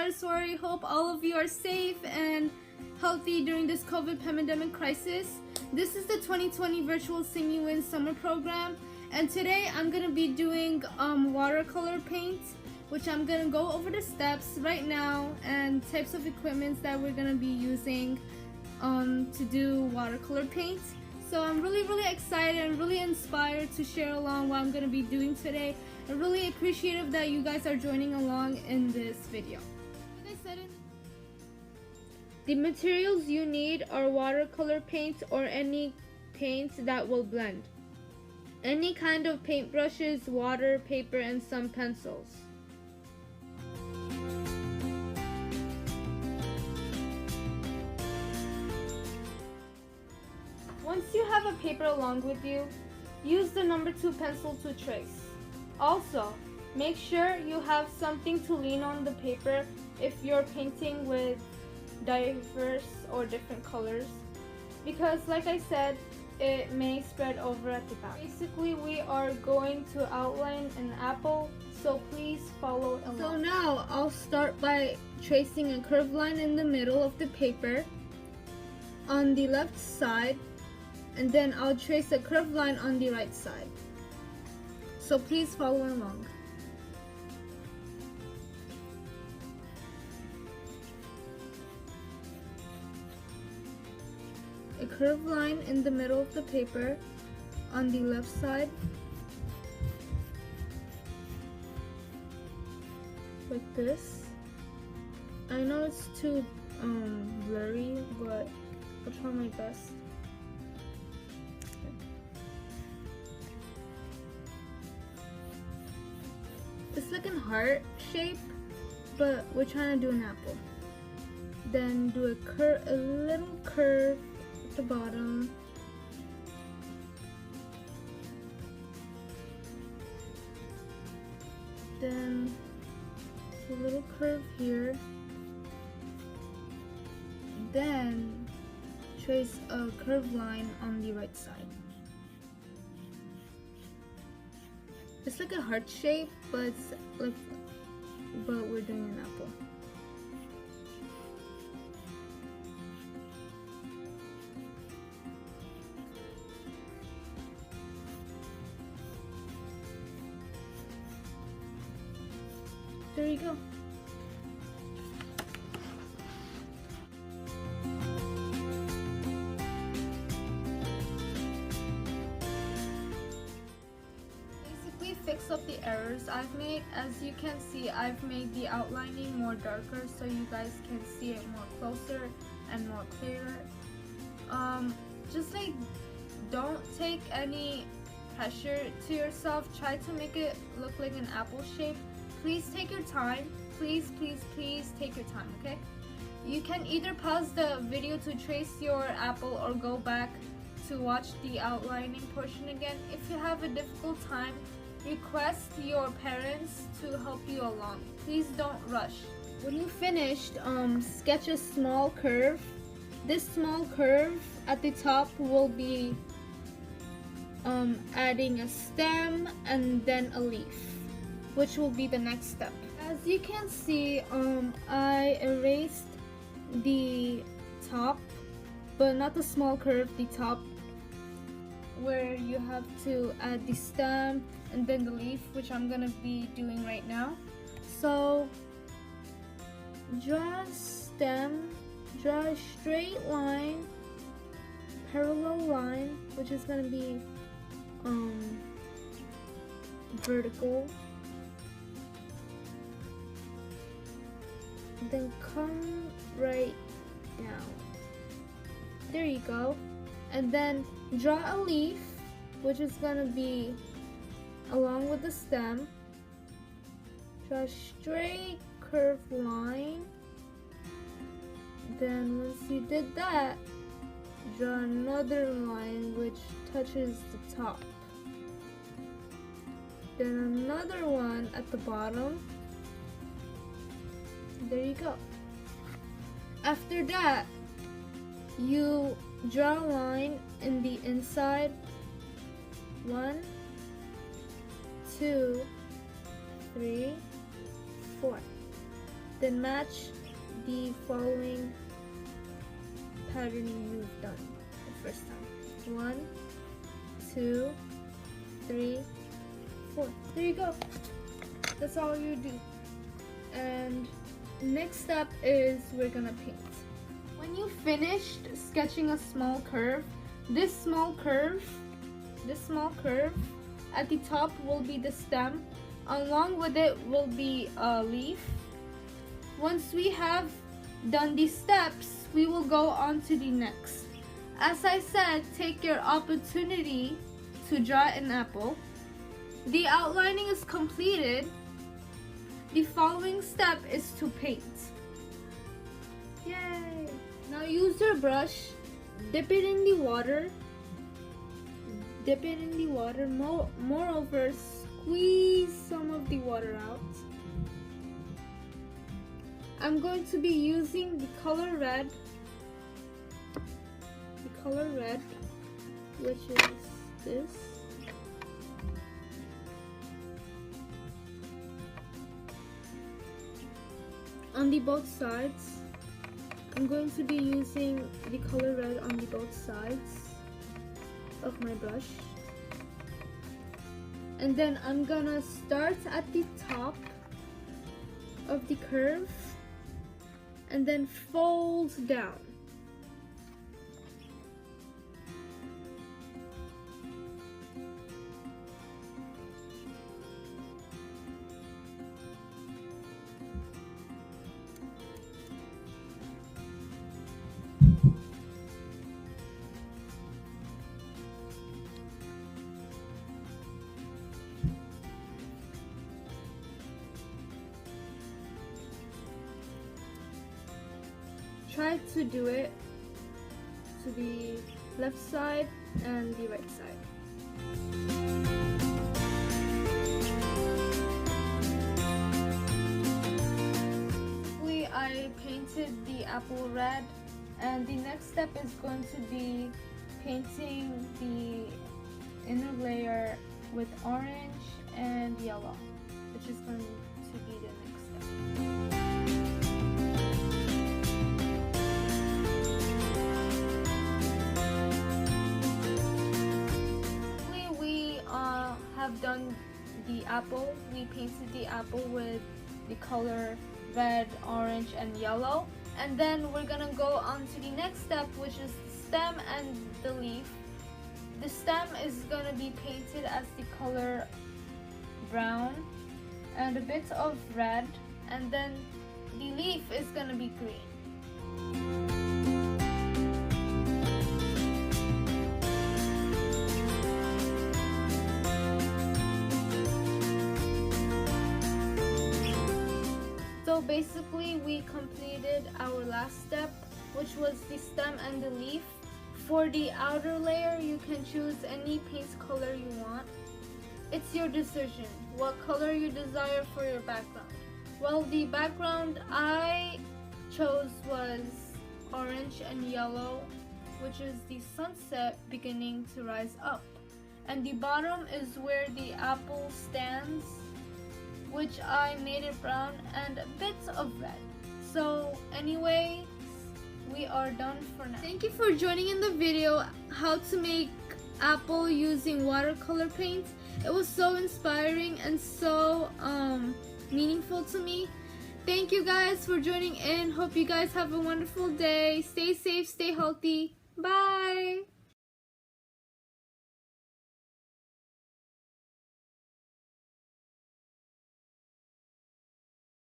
guys. So I hope all of you are safe and healthy during this COVID pandemic crisis. This is the 2020 Virtual Sing You In Summer Program, and today I'm going to be doing watercolor paint, which I'm going to go over the steps right now and types of equipment that we're going to be using to do watercolor paint. So I'm really excited and really inspired to share along what I'm going to be doing today. I'm really appreciative that you guys are joining along in this video. Like I said, the materials you need are watercolor paint or any paint that will blend. Any kind of paintbrushes, water, paper, and some pencils. Once you have a paper along with you, use the number 2 pencil to trace. Also, make sure you have something to lean on the paper if you're painting with diverse or different colors, because like I said, it may spread over at the back. Basically, we are going to outline an apple, so please follow along. So now I'll start by tracing a curved line in the middle of the paper on the left side, and then I'll trace a curved line on the right side. So please follow along. A curved line in the middle of the paper on the left side, like this. I know it's too blurry, but I'll try my best. It's like a heart shape, but we're trying to do an apple. Then do a little curve at the bottom. Then a little curve here. Then trace a curved line on the right side. It's like a heart shape, but we're doing an apple. There you go. Fix up the errors I've made. As you can see, I've made the outlining more darker so you guys can see it more closer and more clearer. Just like, don't take any pressure to yourself. Try to make it look like an apple shape. Please take your time. Please take your time, okay? You can either pause the video to trace your apple or go back to watch the outlining portion again. If you have a difficult time, request your parents to help you along. Please don't rush. When you finished, sketch a small curve. This small curve at the top will be adding a stem and then a leaf, which will be the next step. As you can see, I erased the top, but not the small curve, the top, where you have to add the stem and then the leaf, which I'm gonna be doing right now. So draw a stem, draw a straight line, parallel line, which is gonna be vertical. Then come right down. There you go. And then draw a leaf, which is gonna be along with the stem. Draw a straight curved line. Then once you did that, draw another line which touches the top. Then another one at the bottom. There you go. After that, you draw a line in the inside. 1, 2, 3, 4. then match the following pattern you've done the first time. 1, 2, 3, 4. There you go. That's all you do. And next step is we're gonna paint. When you finished sketching a small curve, this small curve at the top will be the stem. Along with it will be a leaf. Once we have done these steps, we will go on to the next. As I said, take your opportunity to draw an apple. The outlining is completed. The following step is to paint. Yay! Now use your brush, dip it in the water. Moreover, squeeze some of the water out. I'm going to be using the color red, which is this. On the both sides, I'm going to be using the color red on the both sides of my brush. And then I'm gonna start at the top of the curve and then fold down. Try to do it to the left side and the right side. I painted the apple red, and the next step is going to be painting the inner layer with orange and yellow, which is going to be the next step. Have done the apple. We painted the apple with the color red, orange, and yellow, and then we're gonna go on to the next step, which is the stem and the leaf. The stem is gonna be painted as the color brown and a bit of red, and then the leaf is gonna be green. So basically we completed our last step, which was the stem and the leaf. For the outer layer, you can choose any paint color you want. It's your decision what color you desire for your background. Well, the background I chose was orange and yellow, which is the sunset beginning to rise up. And the bottom is where the apple stands, which I made it brown and a bit of red. So anyway, we are done for now. Thank you for joining in the video how to make apple using watercolor paint. It was so inspiring and so meaningful to me. Thank you guys for joining in. Hope you guys have a wonderful day. Stay safe, stay healthy. Bye.